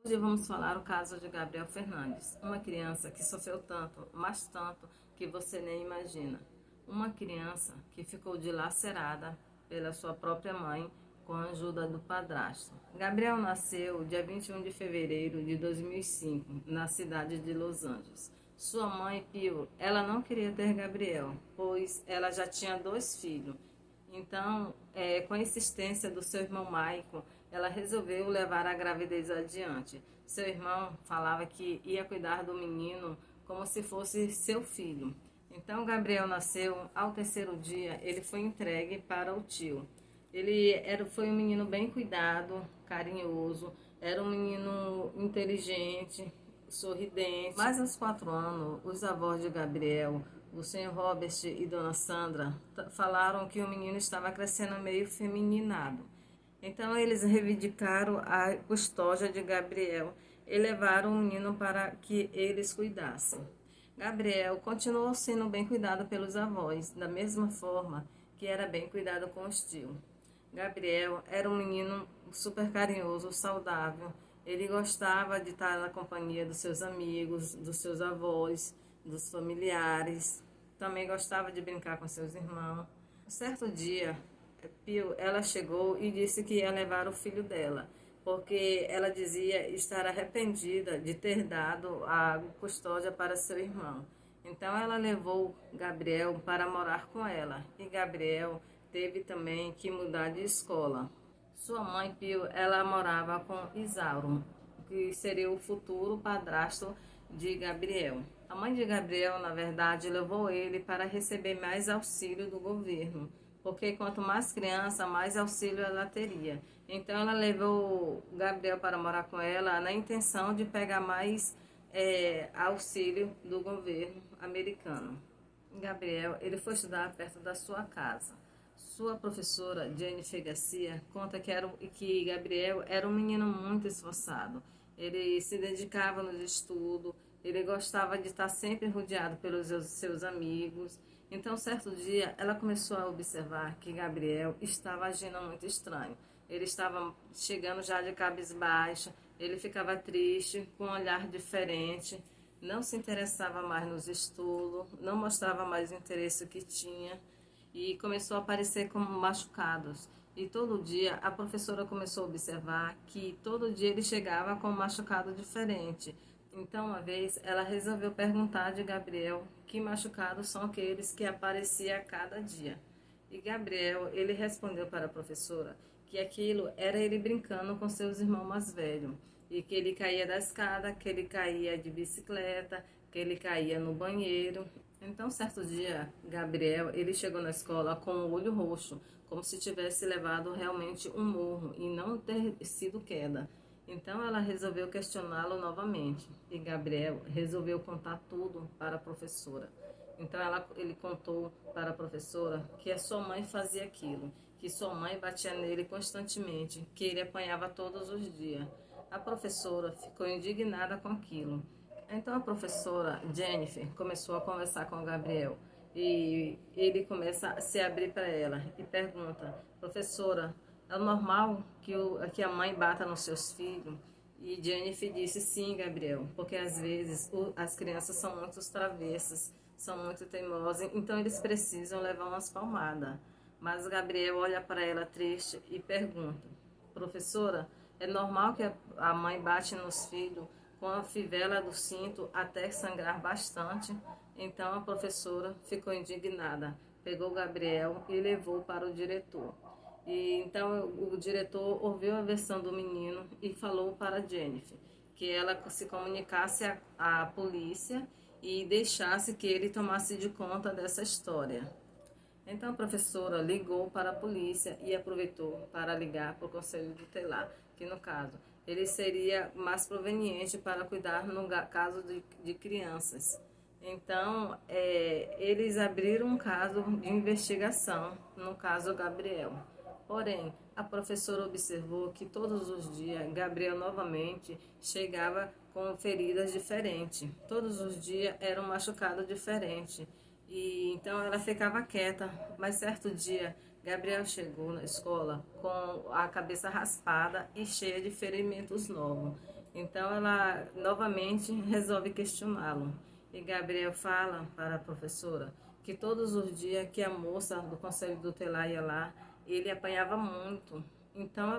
Hoje vamos falar o caso de Gabriel Fernandes, uma criança que sofreu tanto, mas tanto, que você nem imagina. Uma criança que ficou dilacerada pela sua própria mãe com a ajuda do padrasto. Gabriel nasceu dia 21 de fevereiro de 2005, na cidade de Los Angeles. Sua mãe, Pio, ela não queria ter Gabriel, pois ela já tinha 2 filhos. Então, com a insistência do seu irmão Maicon, ela resolveu levar a gravidez adiante. Seu irmão falava que ia cuidar do menino como se fosse seu filho. Então, Gabriel nasceu. Ao terceiro dia, ele foi entregue para o tio. Foi um menino bem cuidado, carinhoso, era um menino inteligente, sorridente. Mas aos 4 anos, os avós de Gabriel, o senhor Robert e dona Sandra, falaram que o menino estava crescendo meio feminino. Então eles reivindicaram a custódia de Gabriel e levaram o menino para que eles cuidassem. Gabriel continuou sendo bem cuidado pelos avós, da mesma forma que era bem cuidado com os tios. Gabriel era um menino super carinhoso, saudável. Ele gostava de estar na companhia dos seus amigos, dos seus avós, dos familiares. Também gostava de brincar com seus irmãos. Um certo dia, Pio, ela chegou e disse que ia levar o filho dela, porque ela dizia estar arrependida de ter dado a custódia para seu irmão. Então ela levou Gabriel para morar com ela, e Gabriel teve também que mudar de escola. Sua mãe, Pio, ela morava com Isauro, que seria o futuro padrasto de Gabriel. A mãe de Gabriel, na verdade, levou ele para receber mais auxílio do governo, porque quanto mais criança, mais auxílio ela teria. Então ela levou Gabriel para morar com ela na intenção de pegar mais auxílio do governo americano. Gabriel, ele foi estudar perto da sua casa. Sua professora, Jennifer Garcia, conta que Gabriel era um menino muito esforçado. Ele se dedicava nos estudos, ele gostava de estar sempre rodeado pelos seus amigos. Então, certo dia, ela começou a observar que Gabriel estava agindo muito estranho. Ele estava chegando já de cabisbaixo, ele ficava triste, com um olhar diferente, não se interessava mais nos estudos, não mostrava mais o interesse que tinha e começou a aparecer como machucados. E todo dia a professora começou a observar que todo dia ele chegava com um machucado diferente. Então, uma vez, ela resolveu perguntar de Gabriel que machucados são aqueles que apareciam a cada dia. E Gabriel, ele respondeu para a professora que aquilo era ele brincando com seus irmãos mais velhos. E que ele caía da escada, que ele caía de bicicleta, que ele caía no banheiro. Então, certo dia, Gabriel, ele chegou na escola com o olho roxo, como se tivesse levado realmente um murro e não ter sido queda. Então, ela resolveu questioná-lo novamente e Gabriel resolveu contar tudo para a professora. Então, ele contou para a professora que a sua mãe fazia aquilo, que sua mãe batia nele constantemente, que ele apanhava todos os dias. A professora ficou indignada com aquilo. Então a professora Jennifer começou a conversar com o Gabriel e ele começa a se abrir para ela e pergunta: professora, é normal que a mãe bata nos seus filhos? E Jennifer disse: sim, Gabriel, porque às vezes as crianças são muito travessas, são muito teimosas, então eles precisam levar umas palmadas. Mas Gabriel olha para ela triste e pergunta: professora, é normal que a mãe bate nos filhos com a fivela do cinto até sangrar bastante? Então a professora ficou indignada, pegou Gabriel e levou para o diretor. E então o diretor ouviu a versão do menino e falou para Jennifer que ela se comunicasse à polícia e deixasse que ele tomasse de conta dessa história. Então a professora ligou para a polícia e aproveitou para ligar para o conselho tutelar, que no caso ele seria mais proveniente para cuidar no caso de crianças. Então eles abriram um caso de investigação no caso Gabriel. Porém, a professora observou que todos os dias Gabriel novamente chegava com feridas diferentes. Todos os dias era um machucado diferente. E então ela ficava quieta, mas certo dia Gabriel chegou na escola com a cabeça raspada e cheia de ferimentos novos. Então ela novamente resolve questioná-lo. E Gabriel fala para a professora que todos os dias que a moça do conselho tutelar ia lá, ele apanhava muito. Então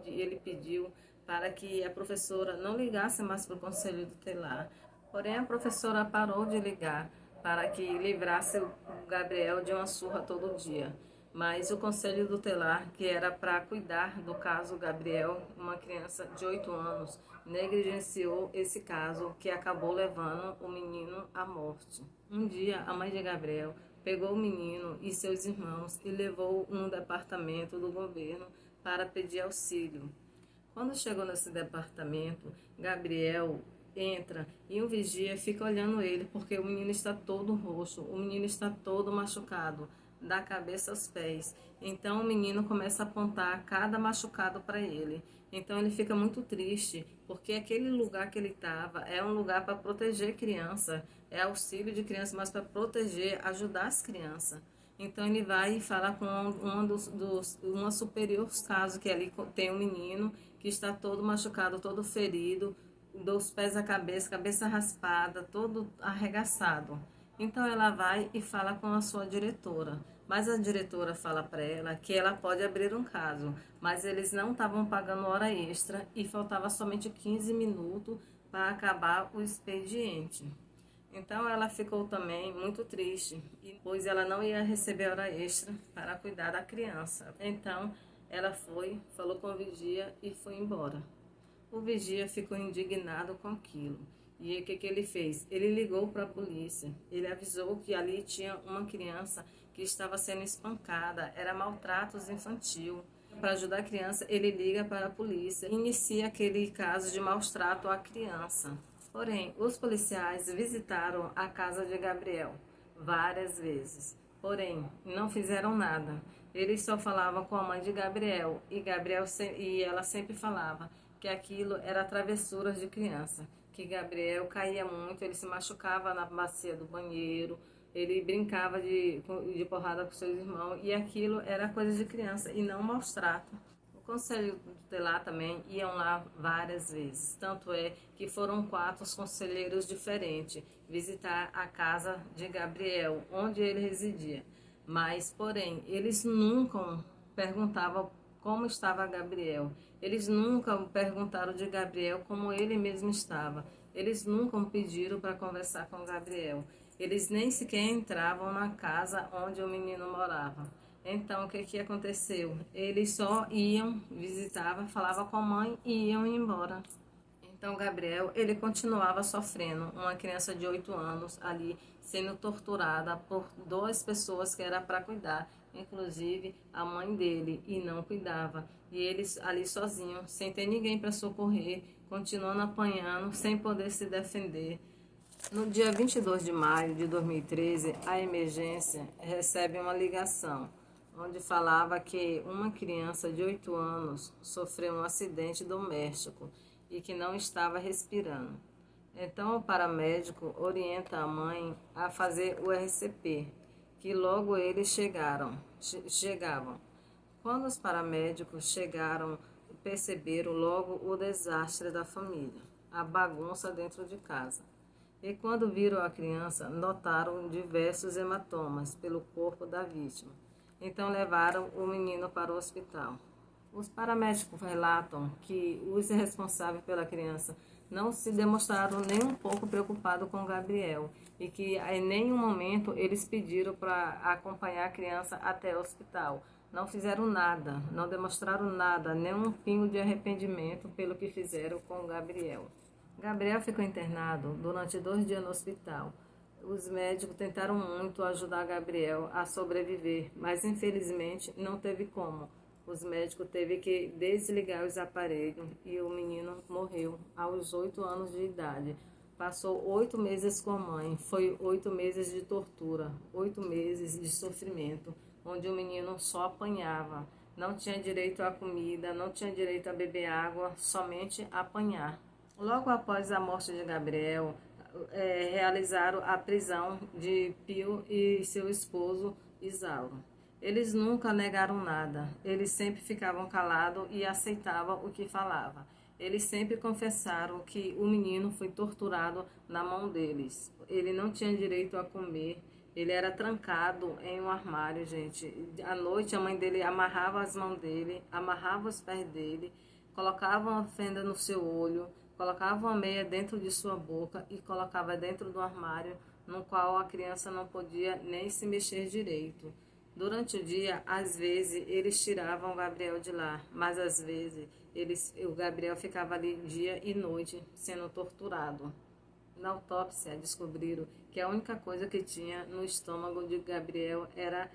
ele pediu para que a professora não ligasse mais para o conselho tutelar. Porém, a professora parou de ligar para que livrasse o Gabriel de uma surra todo dia. Mas o conselho tutelar, que era para cuidar do caso Gabriel, uma criança de 8 anos, negligenciou esse caso, que acabou levando o menino à morte. Um dia, a mãe de Gabriel pegou o menino e seus irmãos e levou no departamento do governo para pedir auxílio. Quando chegou nesse departamento, Gabriel entra e um vigia fica olhando ele, porque o menino está todo roxo, o menino está todo machucado, da cabeça aos pés. Então o menino começa a apontar cada machucado para ele. Então ele fica muito triste, porque aquele lugar que ele estava é um lugar para proteger criança, é auxílio de criança, mas para proteger, ajudar as crianças. Então ele vai e fala com uma superior caso, que ali tem um menino que está todo machucado, todo ferido, dos pés à cabeça, cabeça raspada, todo arregaçado. Então ela vai e fala com a sua diretora. Mas a diretora fala para ela que ela pode abrir um caso, mas eles não estavam pagando hora extra e faltava somente 15 minutos para acabar o expediente. Então ela ficou também muito triste, pois ela não ia receber hora extra para cuidar da criança. Então ela foi, falou com o vigia e foi embora. O vigia ficou indignado com aquilo. E o que ele fez? Ele ligou para a polícia. Ele avisou que ali tinha uma criança que estava sendo espancada, era maltratos infantil. Para ajudar a criança, ele liga para a polícia e inicia aquele caso de maus trato à criança. Porém, os policiais visitaram a casa de Gabriel várias vezes. Porém, não fizeram nada. Eles só falavam com a mãe de Gabriel e ela sempre falava que aquilo era travessuras de criança, que Gabriel caía muito, ele se machucava na bacia do banheiro, ele brincava de porrada com seus irmãos, e aquilo era coisa de criança e não maus trato. O conselho tutelar também iam lá várias vezes, tanto é que foram 4 conselheiros diferentes visitar a casa de Gabriel, onde ele residia. Mas, porém, eles nunca perguntavam como estava Gabriel. Eles nunca perguntaram de Gabriel como ele mesmo estava. Eles nunca pediram para conversar com Gabriel. Eles nem sequer entravam na casa onde o menino morava. Então, o que aconteceu? Eles só iam, visitavam, falavam com a mãe e iam embora. Então, Gabriel, ele continuava sofrendo, uma criança de 8 anos ali, sendo torturada por 2 pessoas que era para cuidar, inclusive a mãe dele, e não cuidava. E eles ali sozinhos, sem ter ninguém para socorrer, continuando apanhando, sem poder se defender. No dia 22 de maio de 2013, a emergência recebe uma ligação, onde falava que uma criança de 8 anos sofreu um acidente doméstico e que não estava respirando. Então o paramédico orienta a mãe a fazer o RCP, que logo eles chegavam. Quando os paramédicos chegaram, perceberam logo o desastre da família, a bagunça dentro de casa. E quando viram a criança, notaram diversos hematomas pelo corpo da vítima. Então levaram o menino para o hospital. Os paramédicos relatam que os responsáveis pela criança não se demonstraram nem um pouco preocupados com Gabriel e que em nenhum momento eles pediram para acompanhar a criança até o hospital. Não fizeram nada, não demonstraram nada, nem um pingo de arrependimento pelo que fizeram com Gabriel. Gabriel ficou internado durante 2 dias no hospital. Os médicos tentaram muito ajudar Gabriel a sobreviver, mas infelizmente não teve como. Os médicos teve que desligar os aparelhos e o menino morreu aos 8 anos de idade. Passou 8 meses com a mãe, foi 8 meses de tortura, 8 meses de sofrimento, onde o menino só apanhava. Não tinha direito à comida, não tinha direito a beber água, somente apanhar. Logo após a morte de Gabriel, realizaram a prisão de Pio e seu esposo Isauro. Eles nunca negaram nada, eles sempre ficavam calados e aceitavam o que falava. Eles sempre confessaram que o menino foi torturado na mão deles. Ele não tinha direito a comer. Ele era trancado em um armário, gente. À noite, a mãe dele amarrava as mãos dele, amarrava os pés dele, colocava uma fenda no seu olho, colocava uma meia dentro de sua boca e colocava dentro do armário, no qual a criança não podia nem se mexer direito. Durante o dia, às vezes, eles tiravam o Gabriel de lá, mas às vezes o Gabriel ficava ali dia e noite sendo torturado. Na autópsia, descobriram que a única coisa que tinha no estômago de Gabriel era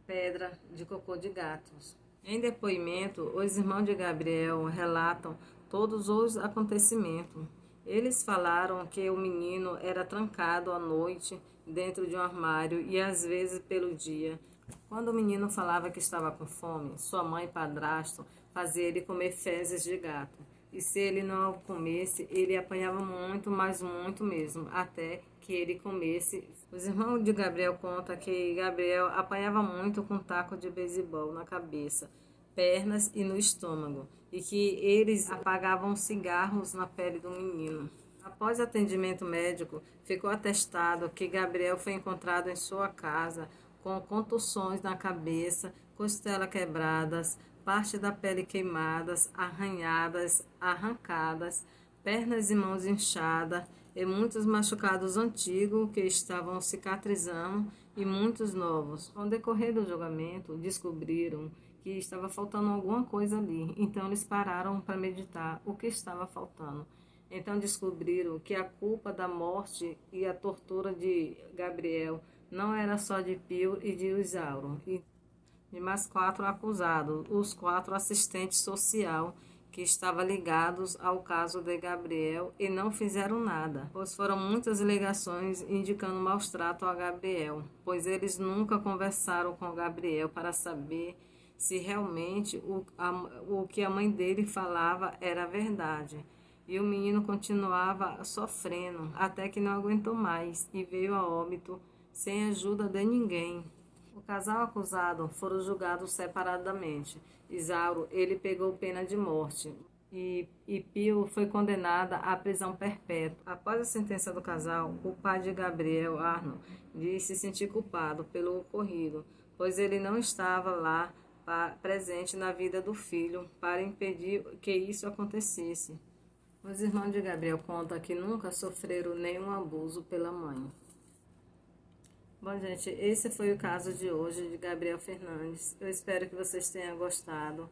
pedra de cocô de gatos. Em depoimento, os irmãos de Gabriel relatam todos os acontecimentos. Eles falaram que o menino era trancado à noite dentro de um armário e às vezes pelo dia. Quando o menino falava que estava com fome, sua mãe e padrasto faziam ele comer fezes de gato. E se ele não comesse, ele apanhava muito, mas muito mesmo, até que ele comesse. Os irmãos de Gabriel contam que Gabriel apanhava muito com um taco de beisebol na cabeça, pernas e no estômago, e que eles apagavam cigarros na pele do menino. Após atendimento médico, ficou atestado que Gabriel foi encontrado em sua casa com contusões na cabeça, costelas quebradas, parte da pele queimadas, arranhadas, arrancadas, pernas e mãos inchadas e muitos machucados antigos que estavam cicatrizando e muitos novos. Com o decorrer do julgamento, descobriram que estava faltando alguma coisa ali, então eles pararam para meditar o que estava faltando. Então descobriram que a culpa da morte e a tortura de Gabriel não era só de Pio e de Isauro, e de mais 4 acusados, os 4 assistentes social que estavam ligados ao caso de Gabriel e não fizeram nada, pois foram muitas alegações indicando maus tratos a Gabriel, pois eles nunca conversaram com Gabriel para saber se realmente o que a mãe dele falava era verdade. E o menino continuava sofrendo até que não aguentou mais e veio a óbito sem ajuda de ninguém. O casal acusado foram julgados separadamente. Isauro, ele pegou pena de morte e Pio foi condenada à prisão perpétua. Após a sentença do casal, o pai de Gabriel, Arno, disse se sentir culpado pelo ocorrido, pois ele não estava lá presente na vida do filho para impedir que isso acontecesse. Os irmãos de Gabriel contam que nunca sofreram nenhum abuso pela mãe. Bom, gente, esse foi o caso de hoje de Gabriel Fernandes. Eu espero que vocês tenham gostado.